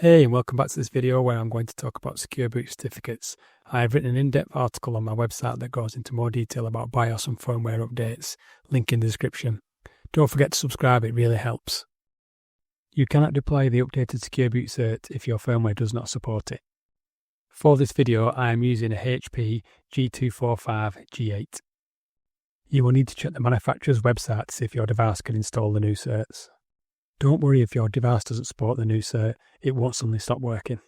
Hey, and welcome back to this video where I'm going to talk about secure boot certificates. I have written an in-depth article on my website that goes into more detail about BIOS and firmware updates, link in the description. Don't forget to subscribe, it really helps. You cannot deploy the updated secure boot cert if your firmware does not support it. For this video, I am using a HP G245 G8. You will need to check the manufacturer's website to see if your device can install the new certs. Don't worry if your device doesn't support the new cert, it won't suddenly stop working.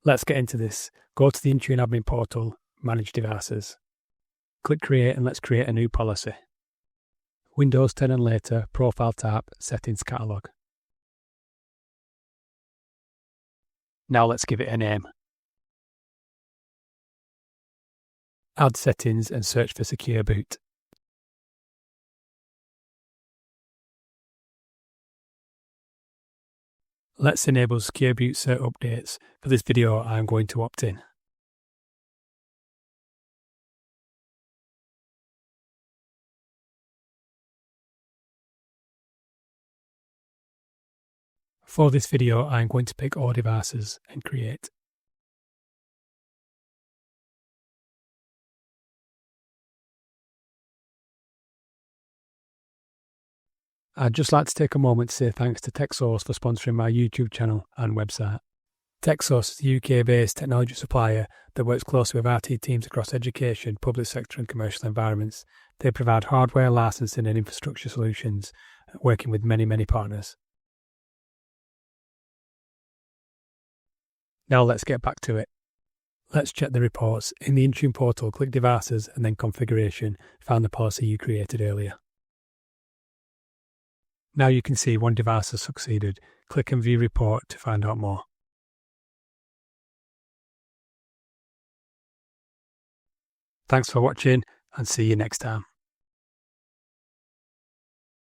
Let's get into this. Go to the Intune admin portal, manage devices. Click create and let's create a new policy. Windows 10 and later, profile tab, settings catalog. Now let's give it a name. Add settings and search for secure boot. Let's enable secure boot cert updates. For this video, I am going to opt in. For this video, I am going to pick all devices and create. I'd just like to take a moment to say thanks to TechSource for sponsoring my YouTube channel and website. TechSource is a UK-based technology supplier that works closely with IT teams across education, public sector and commercial environments. They provide hardware, licensing and infrastructure solutions, working with many partners. Now let's get back to it. Let's check the reports. In the Intune portal, click Devices and then Configuration. Find the policy you created earlier. Now you can see one device has succeeded. Click and view report to find out more. Thanks for watching and see you next time.